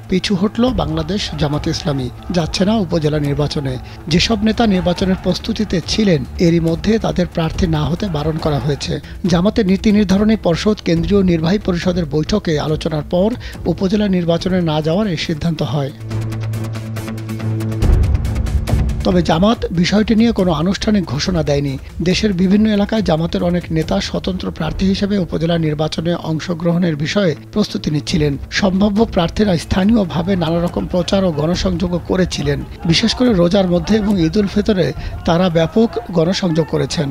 পিছু হটল বাংলাদেশ জামাতে ইসলামী, যাচ্ছে না উপজেলা নির্বাচনে। যেসব নেতা নির্বাচনের প্রস্তুতিতে ছিলেন এরই মধ্যে তাদের প্রার্থী না হতে বারণ করা হয়েছে। জামাতের নীতি নির্ধারণী পর্ষদ কেন্দ্রীয় নির্বাহী পরিষদের বৈঠকে আলোচনার পর উপজেলা নির্বাচনে না যাওয়ার এই সিদ্ধান্ত হয়। তবে জামাত বিষয়টি নিয়ে কোনো আনুষ্ঠানিক ঘোষণা দেয়নি। দেশের বিভিন্ন এলাকায় জামাতের অনেক নেতা স্বতন্ত্র প্রার্থী হিসেবে উপজেলা নির্বাচনে অংশগ্রহণের বিষয়ে প্রস্তুতি নিচ্ছিলেন। সম্ভাব্য প্রার্থীরা স্থানীয়ভাবে নানা রকম প্রচার ও গণসংযোগও করেছিলেন। বিশেষ করে রোজার মধ্যে এবং ঈদ উল ফিতরে তারা ব্যাপক গণসংযোগ করেছেন।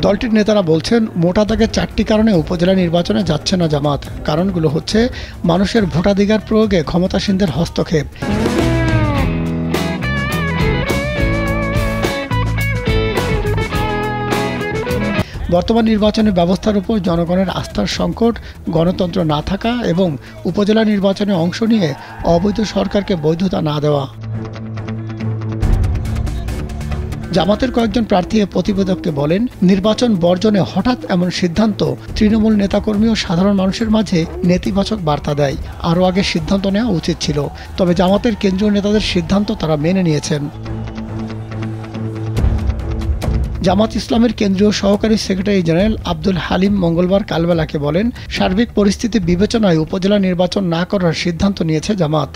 দলটির নেতারা বলছেন, মোটা দাগে 4টি কারণে উপজেলা নির্বাচনে যাচ্ছে না জামাত। কারণগুলো হচ্ছে মানুষের ভোটাধিকার প্রয়োগে ক্ষমতাসীনদের হস্তক্ষেপ, বর্তমান নির্বাচনী ব্যবস্থার উপর জনগণের আস্থার সংকট, গণতন্ত্র না থাকা এবং উপজেলা নির্বাচনে অংশ নিয়ে অবৈধ সরকারকে বৈধতা না দেওয়া। জামাতের কয়েকজন প্রার্থী প্রতিবেদককে বলেন, নির্বাচন বর্জনে হঠাৎ এমন সিদ্ধান্ত তৃণমূল নেতাকর্মী ও সাধারণ মানুষের মাঝে নেতিবাচক বার্তা দেয়। আরও আগে সিদ্ধান্ত নেওয়া উচিত ছিল। তবে জামাতের কেন্দ্রীয় নেতাদের সিদ্ধান্ত তারা মেনে নিয়েছেন। জামাত ইসলামের কেন্দ্রীয় সহকারী সেক্রেটারি জেনারেল আব্দুল হালিম মঙ্গলবার কালবেলাকে বলেন, সার্বিক পরিস্থিতি বিবেচনায় উপজেলা নির্বাচন না করার সিদ্ধান্ত নিয়েছে জামাত।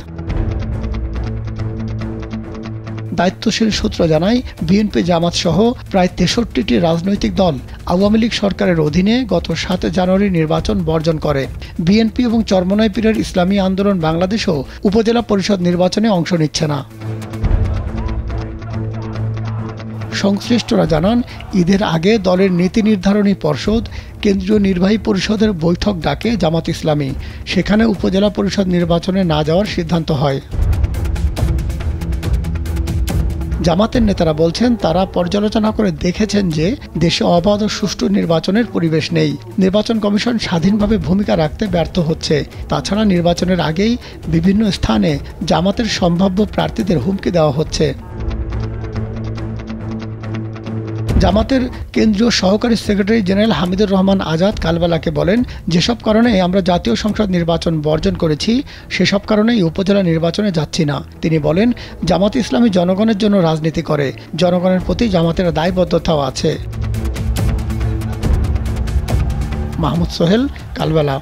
দায়িত্বশীল সূত্র জানায়, বিএনপি জামাত সহ প্রায় 63টি রাজনৈতিক দল আওয়ামী লীগ সরকারের অধীনে গত 7 জানুয়ারি নির্বাচন বর্জন করে। বিএনপি এবং চরমোনাই পীরের ইসলামী আন্দোলন বাংলাদেশও উপজেলা পরিষদ নির্বাচনে অংশ নিচ্ছে না। সংশ্লিষ্টরা জানান, ঈদের আগে দলের নীতি নির্ধারণী পর্ষদ কেন্দ্রীয় নির্বাহী পরিষদের বৈঠক ডাকে জামাত ইসলামী। সেখানে উপজেলা পরিষদ নির্বাচনে না যাওয়ার সিদ্ধান্ত হয়। জামাতের নেতারা বলছেন, তারা পর্যালোচনা করে দেখেছেন যে দেশে অবাধ ও সুষ্ঠু নির্বাচনের পরিবেশ নেই। নির্বাচন কমিশন স্বাধীনভাবে ভূমিকা রাখতে ব্যর্থ হচ্ছে। তাছাড়া নির্বাচনের আগেই বিভিন্ন স্থানে জামাতের সম্ভাব্য প্রার্থীদের হুমকি দেওয়া হচ্ছে। জামাতের কেন্দ্রীয় সহকারী সেক্রেটারি জেনারেল হামিদুর রহমান আজাদ কালবেলাকে বলেন, যেসব কারণে আমরা জাতীয় সংসদ নির্বাচন বর্জন করেছি সেসব কারণেই উপজেলা নির্বাচনে যাচ্ছি না। তিনি বলেন, জামাত ইসলামী জনগণের জন্য রাজনীতি করে, জনগণের প্রতি জামাতের দায়বদ্ধতাও আছে। মাহমুদ সোহেল, কালবেলা।